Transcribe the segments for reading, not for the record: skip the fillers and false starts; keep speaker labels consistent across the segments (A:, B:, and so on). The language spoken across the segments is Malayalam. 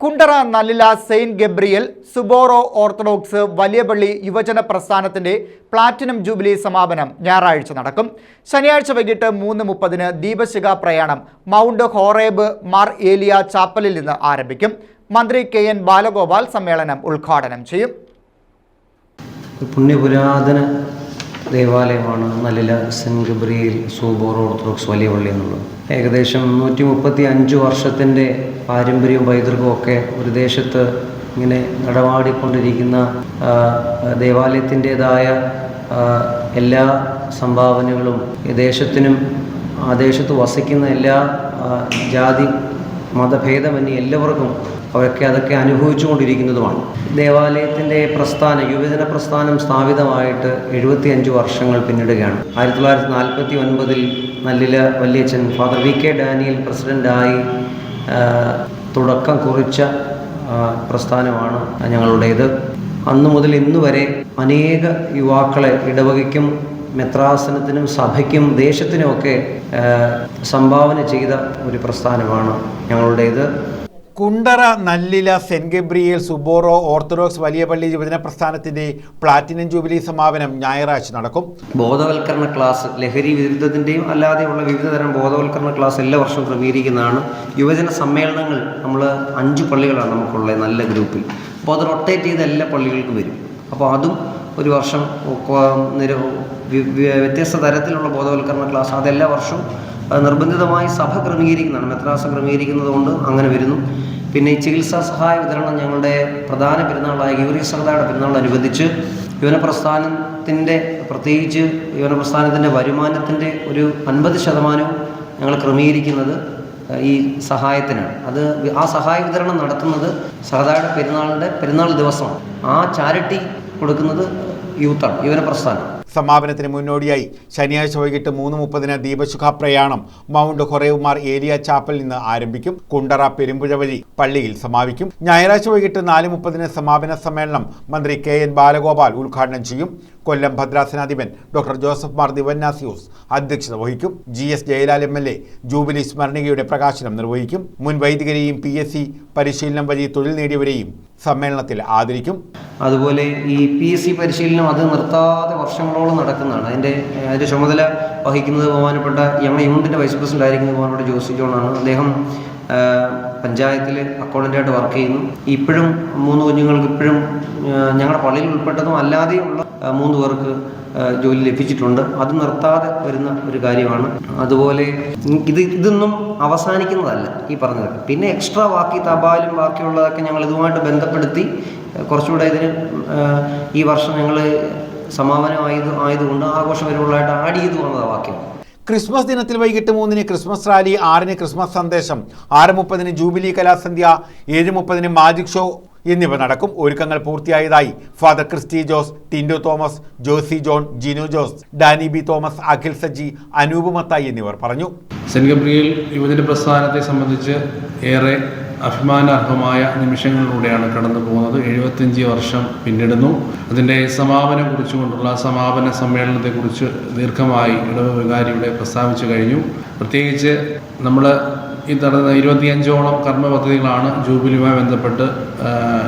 A: കുണ്ടറ നല്ലില സെയിന്റ് ഗബ്രിയൽ സുബോറോ ഓർത്തഡോക്സ് വലിയപള്ളി യുവജന പ്രസ്ഥാനത്തിന്റെ പ്ലാറ്റിനം ജൂബിലി സമാപനം ഞായറാഴ്ച നടക്കും. ശനിയാഴ്ച വൈകിട്ട് 3:30 ദീപശിഖ പ്രയാണം മൗണ്ട് ഹോറേബ് മാർ ഏലിയ ചാപ്പലിൽ നിന്ന് ആരംഭിക്കും. മന്ത്രി KN ബാലഗോപാൽ സമ്മേളനം ഉദ്ഘാടനം ചെയ്യും.
B: പുണ്യപുരാതന ദേവാലയമാണ് നല്ലില സെൻറ്റ് ഗബ്രിയേൽ സുബോറോ ഓർത്തഡോക്സ് വലിയപള്ളി എന്നുള്ളത്. ഏകദേശം 135 വർഷത്തിൻ്റെ പാരമ്പര്യവും പൈതൃകവും ഒക്കെ ഒരു ദേശത്ത് ഇങ്ങനെ നടമാടിക്കൊണ്ടിരിക്കുന്ന ദേവാലയത്തിൻ്റേതായ എല്ലാ സംഭാവനകളും ഈ ദേശത്തിനും ആ ദേശത്ത് വസിക്കുന്ന എല്ലാ ജാതി മതഭേദമന്യേ എല്ലാവർക്കും അതൊക്കെ അനുഭവിച്ചുകൊണ്ടിരിക്കുന്നതുമാണ്. ദേവാലയത്തിൻ്റെ യുവജന പ്രസ്ഥാനം സ്ഥാപിതമായിട്ട് 75 വർഷങ്ങൾ പിന്നിടുകയാണ്. 1949 നല്ലില വല്യച്ഛൻ ഫാദർ VK ഡാനിയൽ പ്രസിഡൻ്റായി തുടക്കം കുറിച്ച പ്രസ്ഥാനമാണ് ഞങ്ങളുടേത്. അന്നു മുതൽ ഇന്നു വരെ അനേക യുവാക്കളെ ഇടവകയ്ക്കും മെത്രാസനത്തിനും സഭയ്ക്കും ദേശത്തിനുമൊക്കെ സംഭാവന ചെയ്ത ഒരു പ്രസ്ഥാനമാണ് ഞങ്ങളുടേത്.
C: കുണ്ടറ നല്ലില സെൻറ്റ് ഗബ്രിയേൽ സുബോറോ ഓർത്തഡോക്സ് വലിയപള്ളി യുവജന പ്രസ്ഥാനത്തിന്റെ പ്ലാറ്റിനം ജൂബിലി സമാപനം ഞായറാഴ്ച നടക്കും.
B: ബോധവൽക്കരണ ക്ലാസ്, ലഹരി വിരുദ്ധത്തിൻ്റെയും അല്ലാതെയുള്ള വിവിധ തരം ബോധവൽക്കരണ ക്ലാസ് എല്ലാ വർഷവും ക്രമീകരിക്കുന്നതാണ്. യുവജന സമ്മേളനങ്ങൾ നമ്മൾ 5 പള്ളികളാണ് നമുക്കുള്ളത് നല്ല ഗ്രൂപ്പിൽ. അപ്പോൾ അത് റൊട്ടേറ്റ് ചെയ്ത് എല്ലാ പള്ളികൾക്കും വരും. അപ്പോൾ അതും ഒരു വർഷം വ്യത്യസ്ത തരത്തിലുള്ള ബോധവൽക്കരണ ക്ലാസ് അതെല്ലാ വർഷവും നിർബന്ധിതമായി സഭ ക്രമീകരിക്കുന്നതാണ്. മെത്രാസ ക്രമീകരിക്കുന്നത് കൊണ്ട് അങ്ങനെ വരുന്നു. പിന്നെ ഈ ചികിത്സാ സഹായ വിതരണം ഞങ്ങളുടെ പ്രധാന പെരുന്നാളായ ഗീവർഗീസ് സഹോദരയുടെ പെരുന്നാളനുബന്ധിച്ച് യുവനപ്രസ്ഥാനത്തിൻ്റെ പ്രത്യേകിച്ച് യുവനപ്രസ്ഥാനത്തിൻ്റെ വരുമാനത്തിൻ്റെ ഒരു 50% ഞങ്ങൾ ക്രമീകരിക്കുന്നത് ഈ സഹായത്തിനാണ്. ആ സഹായ വിതരണം നടത്തുന്നത് സഹോദരയുടെ പെരുന്നാൾ ദിവസമാണ്. ആ ചാരിറ്റി കൊടുക്കുന്നത് യൂത്താണ്, യുവനപ്രസ്ഥാനം.
C: സമാപനത്തിന് മുന്നോടിയായി ശനിയാഴ്ച വൈകിട്ട് 3:30 ദീപശിഖ പ്രയാണം മൗണ്ട് ഹൊറേബ് മാർ ഏലിയ ചാപ്പലിൽ നിന്ന് ആരംഭിക്കും. കുണ്ടറ പെരുമ്പുഴ വഴി പള്ളിയിൽ സമാപിക്കും. ഞായറാഴ്ച വൈകിട്ട് 4:30 സമാപന സമ്മേളനം മന്ത്രി KN ബാലഗോപാൽ ഉദ്ഘാടനം ചെയ്യും. കൊല്ലം ഭദ്രാസനാധിപൻ ഡോക്ടർ ജോസഫ് മാർ ദിവന്നാസിയോസ് അധ്യക്ഷത വഹിക്കും. GS ജയലാൽ MLA ജൂബിലി സ്മരണികയുടെ പ്രകാശനം നിർവഹിക്കും. മുൻ വൈദികരെയും PSC പരിശീലനം വഴി തൊഴിൽ നേടിയവരെയും സമ്മേളനത്തിൽ ആദരിക്കും.
B: അതുപോലെ ഈ PSC പരിശീലനം അത് നിർത്താതെ വർഷങ്ങളോളം നടക്കുന്നതാണ്. അതിൻ്റെ ചുമതല വഹിക്കുന്നത് ബഹുമാനപ്പെട്ട ഞങ്ങളുടെ യൂണിറ്റിൻ്റെ വൈസ് പ്രസിഡന്റ് ആയിരിക്കുന്നത് ബഹുമാനപ്പെട്ട ജോസി ജോണാണ്. അദ്ദേഹം പഞ്ചായത്തിൽ അക്കൗണ്ടൻ്റായിട്ട് വർക്ക് ചെയ്യുന്നു. ഇപ്പോഴും 3 കുഞ്ഞുങ്ങൾക്ക് ഇപ്പോഴും ഞങ്ങളുടെ പള്ളിയിൽ ഉൾപ്പെട്ടതും അല്ലാതെയുള്ള 3 പേർക്ക് ജോലി ലഭിച്ചിട്ടുണ്ട്. അത് നിർത്താതെ വരുന്ന ഒരു കാര്യമാണ്. അതുപോലെ ഇതൊന്നും അവസാനിക്കുന്നതല്ല ഈ പറഞ്ഞത്. പിന്നെ എക്സ്ട്രാ തപാലും ബാക്കിയുള്ളതൊക്കെ ഞങ്ങൾ ഇതുമായിട്ട് ബന്ധപ്പെടുത്തി കുറച്ചുകൂടെ ഇതിന് ഈ വർഷം ഞങ്ങൾ സമാപനം ആയതുകൊണ്ട് ആഘോഷപരമായിട്ട് ആഡ് ചെയ്തു വന്നതാണ് വാക്യം.
C: ക്രിസ്മസ് ദിനത്തിൽ വൈകിട്ട് 3 ക്രിസ്മസ് റാലി, 6 ക്രിസ്മസ് സന്ദേശം, 6:30 ജൂബിലി കലാസന്ധ്യ, 7:30 മാജിക് ഷോ എന്നിവ നടക്കും. ഒരുക്കങ്ങൾ പൂർത്തിയായതായി ഫാദർ ക്രിസ്റ്റി ജോസ്, ടിൻഡു തോമസ്, ജോസി ജോൺ, ജിനു ജോസ്, ഡാനി ബി തോമസ്, അഖിൽ സജി, അനൂപ് മത്തായി എന്നിവർ പറഞ്ഞു.
D: സെൻറ്റ് ഗബ്രിയേൽ യുവജന പ്രസ്ഥാനത്തെ സംബന്ധിച്ച് ഏറെ അഭിമാനാർഹമായ നിമിഷങ്ങളിലൂടെയാണ് കടന്നു പോകുന്നത്. 75 വർഷം പിന്നിടുന്നു. അതിൻ്റെ സമാപനം കുറിച്ചുകൊണ്ടുള്ള സമാപന സമ്മേളനത്തെക്കുറിച്ച് ദീർഘമായി ഇടവ വികാരിയുടെ പ്രസ്താവിച്ചു കഴിഞ്ഞു. പ്രത്യേകിച്ച് നമ്മൾ ഈ നടന്ന 25ഓളം കർമ്മ പദ്ധതികളാണ് ജൂബിലിയുമായി ബന്ധപ്പെട്ട്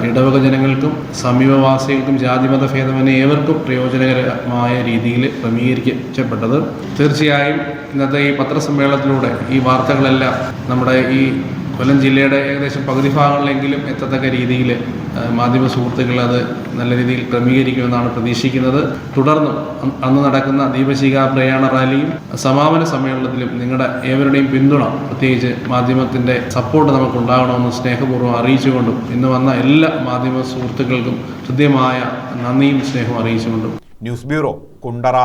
D: ഇടവക ജനങ്ങൾക്കും സമീപവാസികൾക്കും ജാതിമത ഭേദമന്യേ ഏവർക്കും പ്രയോജനകരമായ രീതിയിൽ ക്രമീകരിക്കപ്പെട്ടത്. തീർച്ചയായും ഇന്നത്തെ ഈ പത്രസമ്മേളനത്തിലൂടെ ഈ വാർത്തകളെല്ലാം നമ്മുടെ ഈ കൊല്ലം ജില്ലയുടെ ഏകദേശം പകുതി ഭാഗങ്ങളിലെങ്കിലും എത്തത്തക്ക രീതിയിൽ മാധ്യമ സുഹൃത്തുക്കൾ അത് നല്ല രീതിയിൽ ക്രമീകരിക്കുമെന്നാണ് പ്രതീക്ഷിക്കുന്നത്. തുടർന്നും അന്ന് നടക്കുന്ന ദീപശിഖ പ്രയാണ റാലിയും സമാപന സമ്മേളനത്തിലും നിങ്ങളുടെ ഏവരുടെയും പിന്തുണ, പ്രത്യേകിച്ച് മാധ്യമത്തിൻ്റെ സപ്പോർട്ട് നമുക്കുണ്ടാകണമെന്ന് സ്നേഹപൂർവ്വം അറിയിച്ചുകൊണ്ടും ഇന്ന് വന്ന എല്ലാ മാധ്യമ സുഹൃത്തുക്കൾക്കും ഹൃദ്യമായ നന്ദിയും സ്നേഹവും അറിയിച്ചുകൊണ്ടും
C: ന്യൂസ് ബ്യൂറോ, കുണ്ടറ.